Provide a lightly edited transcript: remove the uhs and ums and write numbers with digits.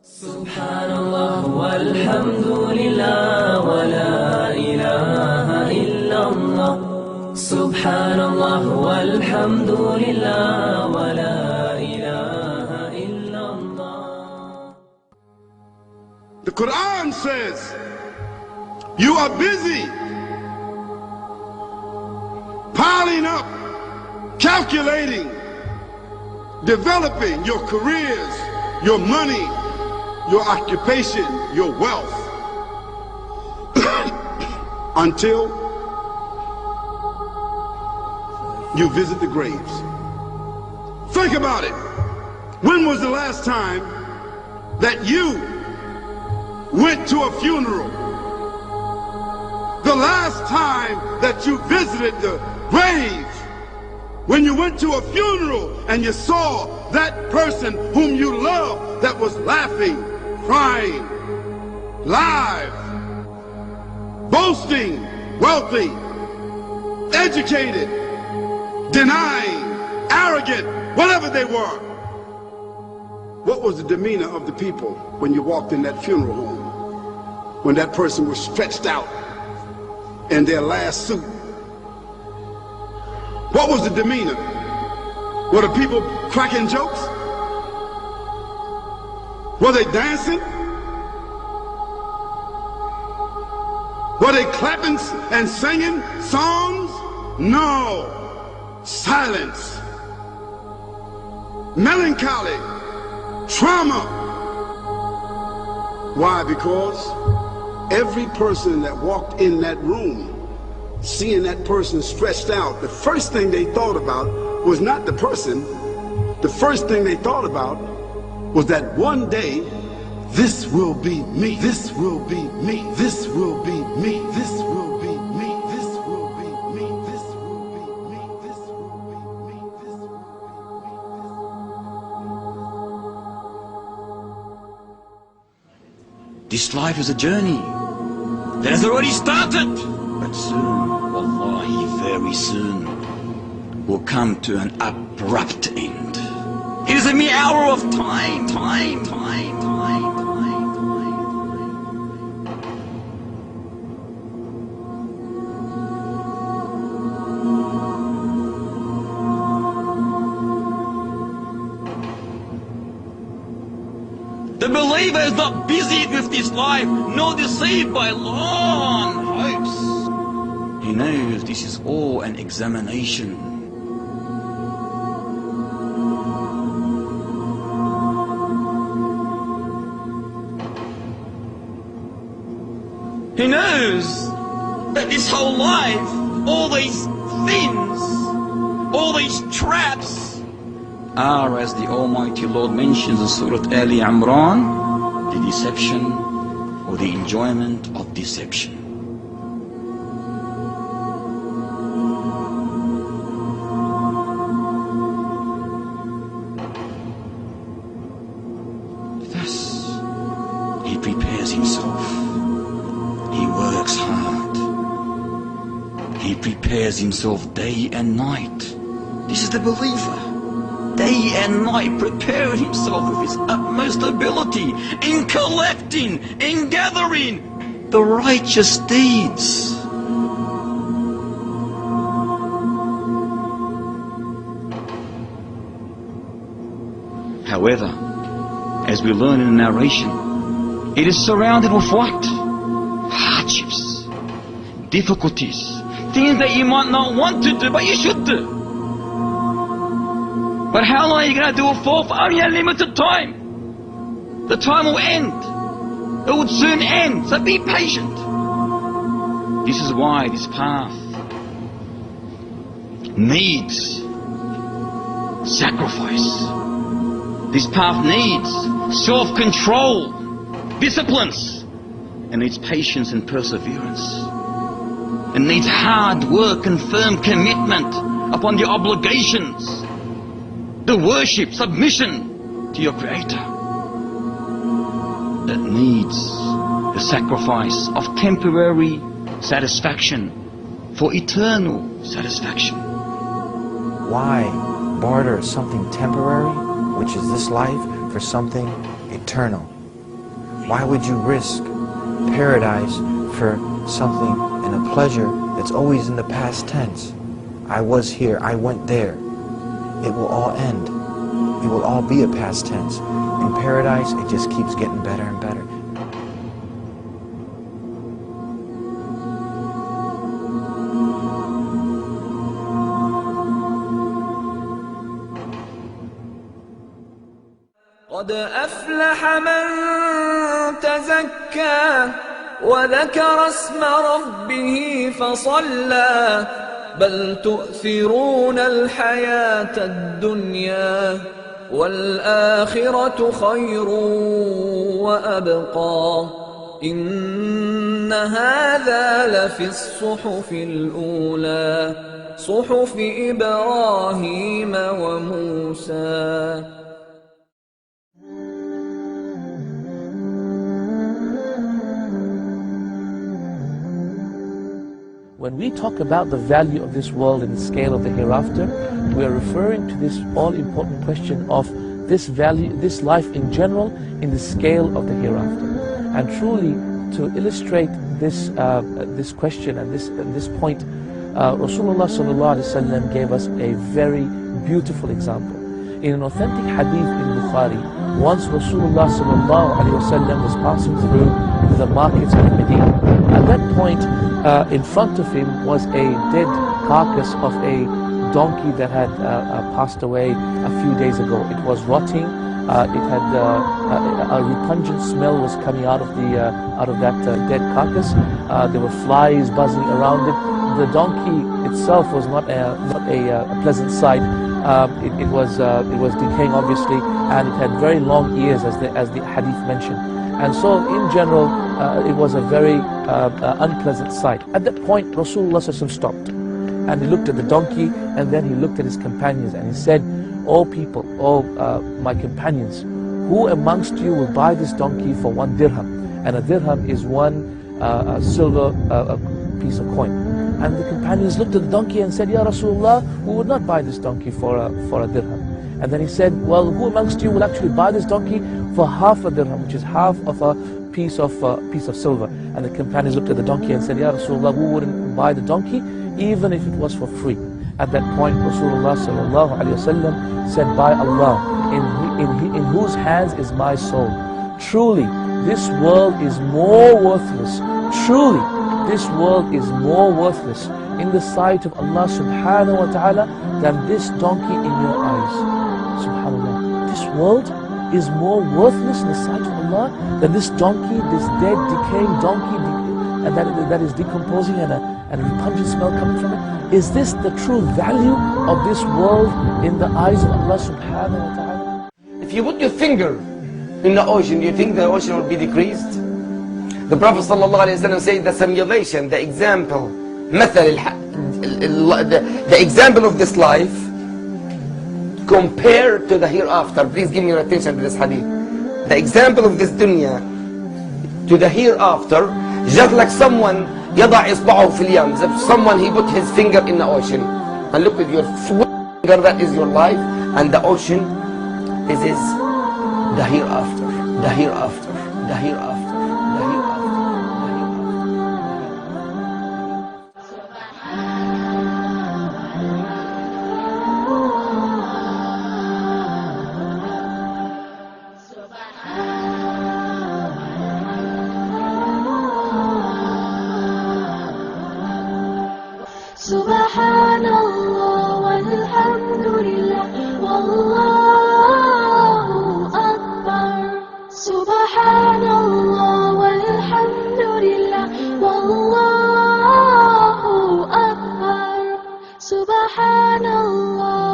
Subhanallah walhamdulillah wa la ilaha illallah. Subhanallah walhamdulillah wa la ilaha illallah. The Quran says you are busy piling up, calculating, developing your careers, your money, your occupation, your wealth, until you visit the graves. Think about it. When was the last time that you went to a funeral? The last time that you visited the grave, when you went to a funeral and you saw that person whom you love that was laughing, crying, live, boasting, wealthy, educated, denying, arrogant, whatever they were. What was the demeanor of the people when you walked in that funeral home? When that person was stretched out in their last suit? What was the demeanor? Were the people cracking jokes? Were they dancing? Were they clapping and singing songs? No. Silence. Melancholy. Trauma. Why? Because every person that walked in that room, seeing that person stretched out, the first thing they thought about was not the person. The first thing they thought about was that one day, this will be me, this will be me, this will be me, this will be me, this will be me, this will be me, this will be me, this will be me. This life is a journey that has already started. But soon, wallahi, very soon, will come to an abrupt end. It is a mere hour of time. The believer is not busy with this life, nor deceived by long hopes. He knows this is all an examination. He knows that this whole life, all these things, all these traps, are, as the Almighty Lord mentions in Surah Ali Imran, the deception or the enjoyment of deception. Thus, he prepares himself. He works hard. He prepares himself day and night. This is the believer. Day and night preparing himself with his utmost ability in collecting, in gathering the righteous deeds. However, as we learn in the narration, it is surrounded with what? Hardships, difficulties, things that you might not want to do, but you should do. But how long are you going to do it for? For only a limited time. The time will end. It would soon end, so be patient. This is why this path needs sacrifice. This path needs self-control, disciplines, and needs patience and perseverance. It needs hard work and firm commitment upon your obligations, the worship, submission to your Creator. It needs the sacrifice of temporary satisfaction for eternal satisfaction. Why barter something temporary, which is this life, for something eternal, Why would you risk paradise for something and a pleasure that's always in the past tense? I was here, I went there. It will all end. It will all be a past tense. In paradise, it just keeps getting better and better. قد أفلح من تزكى وذكر اسم ربه فصلى بل تؤثرون الحياة الدنيا والآخرة خير وأبقى إن هذا لفي الصحف الأولى صحف إبراهيم وموسى. When we talk about the value of this world in the scale of the hereafter, we are referring to this all-important question of this value, this life in general, in the scale of the hereafter. And truly, to illustrate this this question and this point, Rasulullah ﷺ gave us a very beautiful example. In an authentic hadith in Bukhari, once Rasulullah ﷺ was passing through the markets of Medina. At that point, in front of him was a dead carcass of a donkey that had passed away a few days ago. It was rotting. It had a repugnant smell was coming out of that dead carcass. There were flies buzzing around it. The donkey itself was not a pleasant sight. It was decaying, obviously, and it had very long ears, as the hadith mentioned. And so, in general, it was a very unpleasant sight. At that point, Rasulullah stopped, and he looked at the donkey, and then he looked at his companions, and he said, "O people, O my companions, who amongst you will buy this donkey for 1 dirham?" And a dirham is one silver piece of coin. And the companions looked at the donkey and said, "Ya Rasulullah, we would not buy this donkey for a dirham." And then he said, "Well, who amongst you will actually buy this donkey for half a dirham, which is half of a piece of silver?" And the companions looked at the donkey and said, "Ya Rasulullah, we wouldn't buy the donkey even if it was for free." At that point, Rasulullah said, "By Allah, in whose hands is my soul? Truly, this world is more worthless. Truly, this world is more worthless in the sight of Allah subhanahu wa ta'ala than this donkey in your eyes." Subhanallah. This world is more worthless in the sight of Allah than this donkey, this dead, decaying donkey, and that is decomposing and a repugnant smell coming from it. Is this the true value of this world in the eyes of Allah subhanahu wa ta'ala? If you put your finger in the ocean, do you think the ocean will be decreased? The Prophet ﷺ said the simulation, the example, the example of this life compared to the hereafter. Please give me your attention to this hadith. The example of this dunya to the hereafter, just like someone يضع إصبعه في اليم, someone he put his finger in the ocean, and look with your finger, that is your life, and the ocean, this is the hereafter, the hereafter, the hereafter. Subhanallah walhamdulillah wallahu akbar. Subhanallah walhamdulillah wallahu akbar. Subhanallah